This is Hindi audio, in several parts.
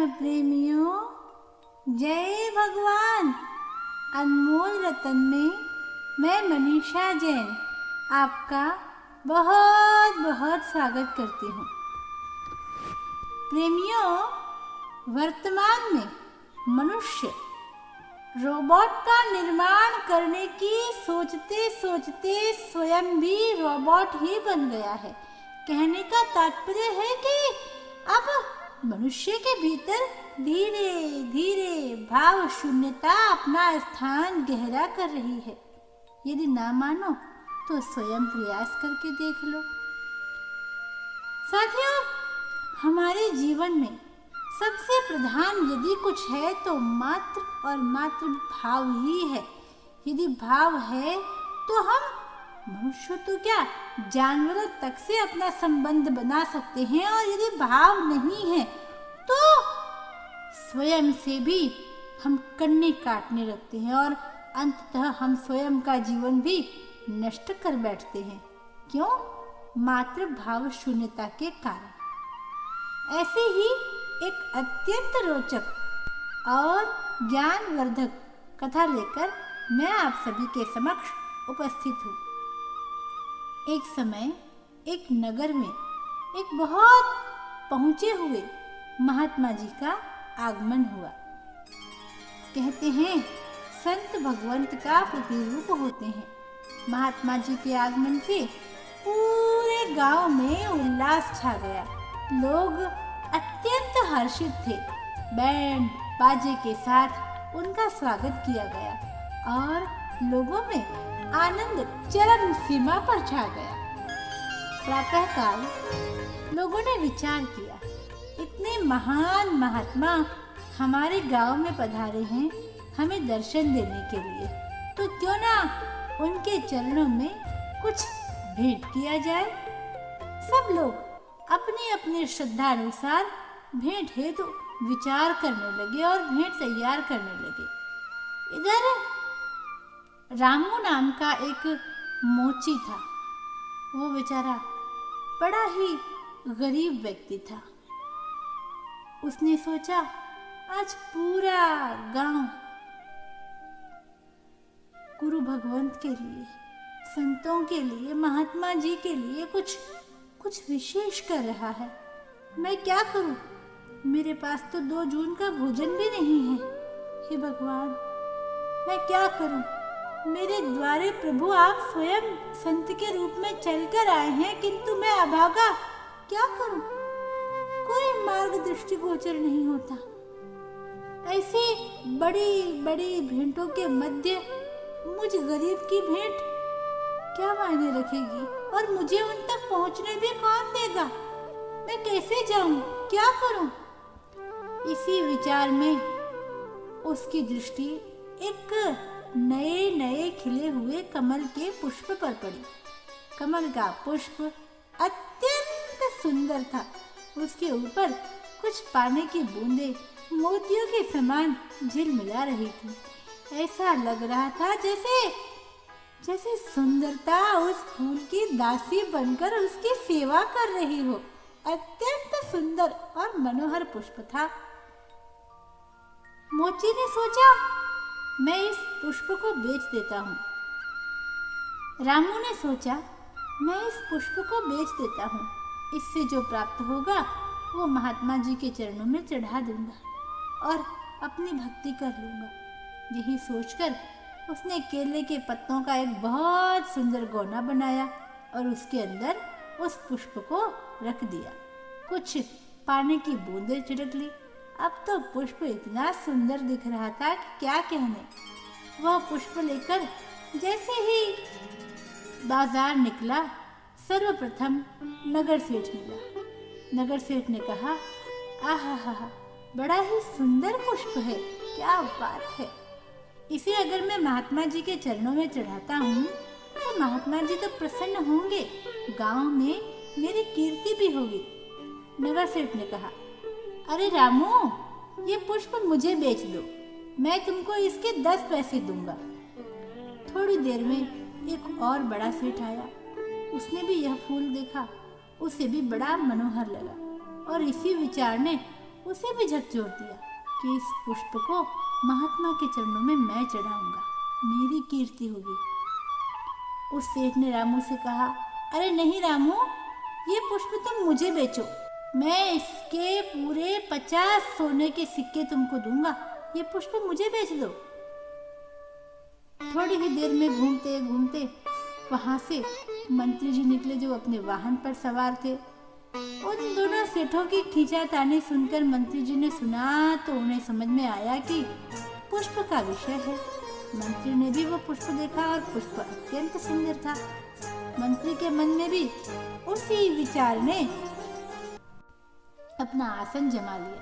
प्रेमियों, जय भगवान। अनमोल रतन में मैं मनीषा जैन आपका बहुत बहुत स्वागत करती हूँ। प्रेमियों, वर्तमान में मनुष्य रोबोट का निर्माण करने की सोचते सोचते स्वयं भी रोबोट ही बन गया है। कहने का तात्पर्य है कि अब मनुष्य के भीतर धीरे धीरे भाव शून्यता अपना स्थान गहरा कर रही है। यदि ना मानो तो स्वयं प्रयास करके देख लो। साथियों, हमारे जीवन में सबसे प्रधान यदि कुछ है तो मात्र और मात्र भाव ही है। यदि भाव है तो हम मनुष्य तो क्या जानवरों तक से अपना संबंध बना सकते हैं, और यदि भाव नहीं है तो स्वयं से भी हम कन्नी काटने लगते हैं और अंततः हम स्वयं का जीवन भी नष्ट कर बैठते हैं। क्यों? मात्र भाव शून्यता के कारण। ऐसे ही एक अत्यंत रोचक और ज्ञानवर्धक कथा लेकर मैं आप सभी के समक्ष उपस्थित हूँ। एक समय एक नगर में एक बहुत पहुँचे हुए महात्मा जी का आगमन हुआ। कहते हैं संत भगवंत का प्रतिरूप होते हैं। महात्मा जी के आगमन से पूरे गांव में उल्लास छा गया। लोग अत्यंत हर्षित थे। बैंड बाजे के साथ उनका स्वागत किया गया और लोगों में आनंद चरम सीमा पर छा गया। प्रातःकाल लोगों ने विचार किया, इतने महान महात्मा हमारे गांव में पधारे हैं हमें दर्शन देने के लिए, तो क्यों ना उनके चरणों में कुछ भेंट किया जाए। सब लोग अपनी अपनी श्रद्धा अनुसार भेंट हेतु विचार करने लगे और भेंट तैयार करने लगे। इधर रामू नाम का एक मोची था। वो बेचारा बड़ा ही गरीब व्यक्ति था। उसने सोचा आज पूरा गांव गुरु भगवंत के लिए, संतों के लिए, महात्मा जी के लिए कुछ विशेष कर रहा है। मैं क्या करूं? मेरे पास तो 2 जून का भोजन भी नहीं है। हे भगवान, मैं क्या करूं? मेरे द्वारे प्रभु आप स्वयं संत के रूप में चलकर आए हैं, किंतु मैं अभागा, क्या करूं? कोई मार्ग दृष्टिगोचर नहीं होता। ऐसी बड़ी बड़ी भेंटों के मध्य मुझ गरीब की भेंट क्या मायने रखेगी, और मुझे उन तक पहुंचने भी कौन देगा? मैं कैसे जाऊं? क्या करूं? इसी विचार में उसकी दृष्टि एक नए नए खिले हुए कमल के पुष्प पर पड़ी। कमल का पुष्प अत्यंत सुंदर था। उसके ऊपर कुछ पानी की बूंदें मोतियों के समान झिलमिला रही थी। ऐसा लग रहा था जैसे सुंदरता उस फूल की दासी बनकर उसकी सेवा कर रही हो। अत्यंत सुंदर और मनोहर पुष्प था। मोची ने सोचा, मैं इस पुष्प को बेच देता हूँ। रामू ने सोचा, मैं इस पुष्प को बेच देता हूँ। इससे जो प्राप्त होगा वो महात्मा जी के चरणों में चढ़ा दूंगा और अपनी भक्ति कर लूंगा। यही सोचकर उसने केले के पत्तों का एक बहुत सुंदर गोना बनाया और उसके अंदर उस पुष्प को रख दिया। कुछ पानी की बूंदें छिड़क ली। अब तो पुष्प इतना सुंदर दिख रहा था कि क्या कहने। वह पुष्प लेकर जैसे ही बाजार निकला, सर्वप्रथम नगर सेठ मिला। नगर सेठ ने कहा, आहा, बड़ा ही सुंदर पुष्प है, क्या बात है। इसे अगर मैं महात्मा जी के चरणों में चढ़ाता हूँ तो महात्मा जी तो प्रसन्न होंगे, गांव में मेरी कीर्ति भी होगी। नगर सेठ ने कहा, अरे रामू, ये पुष्प मुझे बेच दो, मैं तुमको इसके 10 पैसे दूंगा। थोड़ी देर में एक और बड़ा सेठ आया। उसने भी यह फूल देखा, उसे भी बड़ा मनोहर लगा और इसी विचार ने उसे भी झकझोर दिया कि इस पुष्प को महात्मा के चरणों में मैं चढ़ाऊंगा, मेरी कीर्ति होगी। उस सेठ ने रामू से कहा, अरे नहीं रामू, ये पुष्प तुम मुझे बेचो, मैं इसके पूरे 50 सोने के सिक्के तुमको दूंगा, ये पुष्प मुझे बेच दो। थोड़ी ही देर में घूमते घूमते वहां से मंत्री जी निकले जो अपने वाहन पर सवार थे। उन दोनों सेठों की खींचातानी सुनकर मंत्री जी ने सुना तो उन्हें समझ में आया कि पुष्प का विषय है। मंत्री ने भी वो पुष्प देखा और पुष्प अत्यंत सुंदर था। मंत्री के मन में भी उसी विचार ने अपना आसन जमा लिया।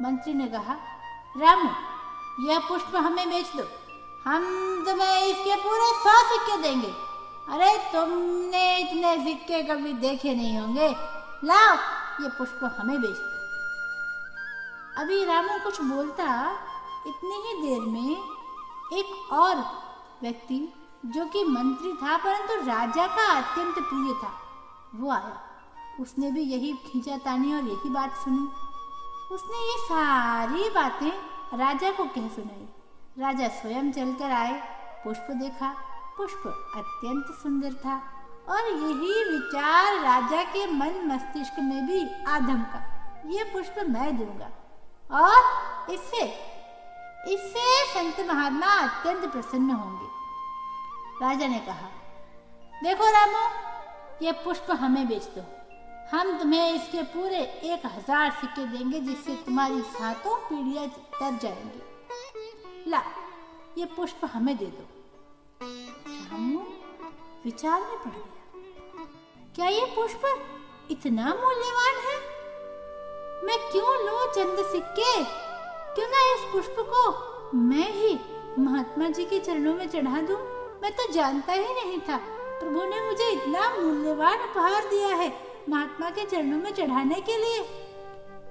मंत्री ने कहा, रामू, यह पुष्प हमें बेच दो, हम तुम्हें इसके पूरे 100 सिक्के देंगे। अरे तुमने इतने सिक्के कभी देखे नहीं होंगे, लाओ ये पुष्प हमें बेच दो। अभी रामू कुछ बोलता, इतनी ही देर में एक और व्यक्ति जो कि मंत्री था परंतु राजा का अत्यंत प्रिय था, वो आया। उसने भी यही खींचातानी और यही बात सुनी। उसने ये सारी बातें राजा को कह सुनाई। राजा स्वयं चलकर आए, पुष्प देखा, पुष्प अत्यंत सुंदर था और यही विचार राजा के मन मस्तिष्क में भी आधम का, ये पुष्प मैं दूंगा और इससे संत महात्मा अत्यंत प्रसन्न होंगे। राजा ने कहा, देखो रामू, ये पुष्प हमें बेच दो, हम तुम्हें इसके पूरे 1000 सिक्के देंगे जिससे तुम्हारी 7 पीढ़ियां तर जाएंगी। ला, ये पुष्प हमें दे दो। रामू विचार में पड़ गया, क्या ये पुष्प इतना मूल्यवान है? मैं क्यों लूं चंद सिक्के? क्यों ना इस पुष्प को मैं ही महात्मा जी के चरणों में चढ़ा दूं? मैं तो जानता ही नहीं था, प्रभु ने मुझे इतना मूल्यवान उपहार दिया है महात्मा के चरणों में चढ़ाने के लिए।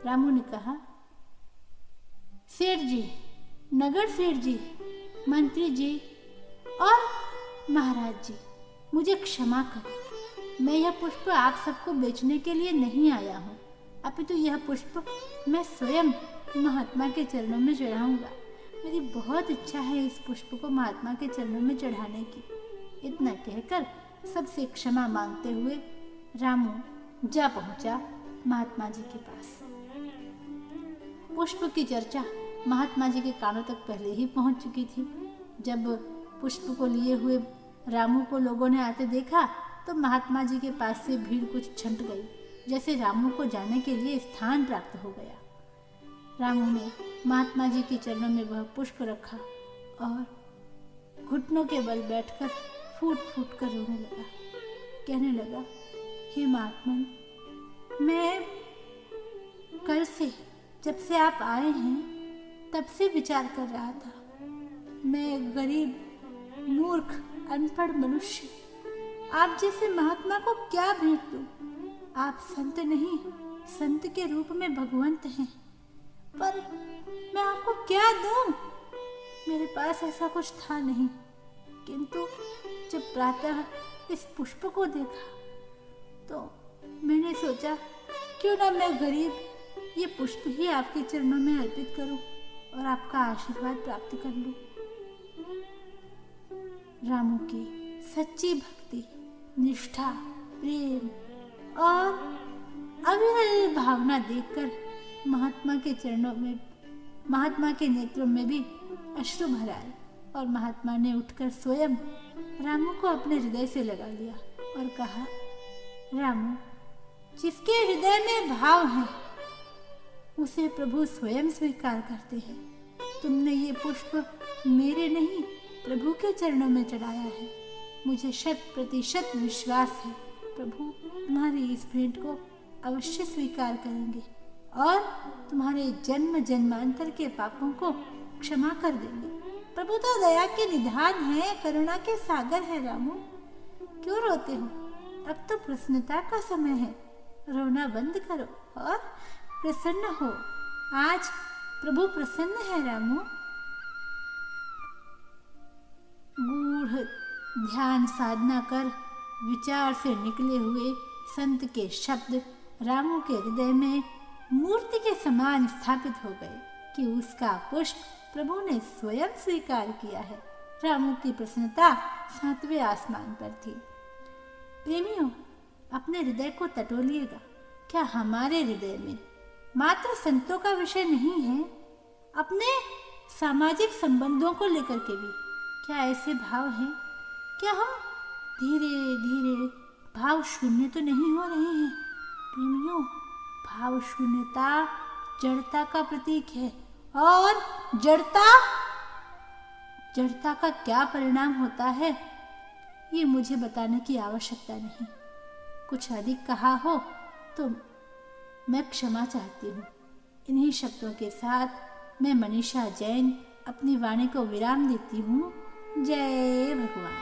रामू ने कहा, सेठ जी, नगर सेठ जी, मंत्री जी और महाराज जी, मुझे क्षमा करें, मैं यह पुष्प आप सबको बेचने के लिए नहीं आया हूँ, अपितु यह पुष्प मैं स्वयं महात्मा के चरणों में चढ़ाऊंगा। मेरी बहुत इच्छा है इस पुष्प को महात्मा के चरणों में चढ़ाने की। इतना कहकर सबसे क्षमा मांगते हुए रामू जा पहुंचा महात्मा जी के पास। पुष्प की चर्चा महात्मा जी के कानों तक पहले ही पहुंच चुकी थी। जब पुष्प को लिए हुए रामू को लोगों ने आते देखा तो महात्मा जी के पास से भीड़ कुछ छंट गई, जैसे रामू को जाने के लिए स्थान प्राप्त हो गया। रामू ने महात्मा जी के चरणों में वह पुष्प रखा और घुटनों के बल बैठकर फूट फूट कर रोने लगा। कहने लगा, हे महात्मन, मैं कल से, जब से आप आए हैं तब से विचार कर रहा था, मैं गरीब, मूर्ख, अनपढ़ मनुष्य आप जैसे महात्मा को क्या भेंट दूं? आप संत नहीं, संत के रूप में भगवंत हैं, पर मैं आपको क्या दूं? मेरे पास ऐसा कुछ था नहीं, किंतु जब प्रातः इस पुष्प को देखा तो मैंने सोचा, क्यों ना मैं गरीब ये पुष्प ही आपके चरणों में अर्पित करूं और आपका आशीर्वाद प्राप्त कर लूं। रामू की सच्ची भक्ति, निष्ठा, प्रेम और अविरल भावना देखकर महात्मा के चरणों में, महात्मा के नेत्रों में भी अश्रु भर आए और महात्मा ने उठकर स्वयं रामू को अपने हृदय से लगा लिया और कहा, रामू, जिसके हृदय में भाव है उसे प्रभु स्वयं स्वीकार करते हैं। तुमने ये पुष्प मेरे नहीं, प्रभु के चरणों में चढ़ाया है। मुझे 100% विश्वास है प्रभु तुम्हारी इस भेंट को अवश्य स्वीकार करेंगे और तुम्हारे जन्म जन्मांतर के पापों को क्षमा कर देंगे। प्रभु तो दया के निधान है, करुणा के सागर है। रामू, क्यों रोते हो? अब तो प्रसन्नता का समय है, रोना बंद करो और प्रसन्न हो। आज प्रभु प्रसन्न है। रामू, गूढ़ ध्यान साधना कर विचार से निकले हुए संत के शब्द रामू के हृदय में मूर्ति के समान स्थापित हो गए कि उसका पुष्प प्रभु ने स्वयं स्वीकार किया है। रामू की प्रसन्नता 7वें आसमान पर थी। प्रेमियों, अपने हृदय को टटोलिएगा। क्या हमारे हृदय में मात्र संतों का विषय नहीं है, अपने सामाजिक संबंधों को लेकर के भी क्या ऐसे भाव हैं? क्या हम धीरे धीरे भाव शून्य तो नहीं हो रहे हैं? प्रेमियों, भाव शून्यता जड़ता का प्रतीक है, और जड़ता का क्या परिणाम होता है ये मुझे बताने की आवश्यकता नहीं। कुछ अधिक कहा हो तो मैं क्षमा चाहती हूँ। इन्हीं शब्दों के साथ मैं मनीषा जैन अपनी वाणी को विराम देती हूँ। जय भगवान।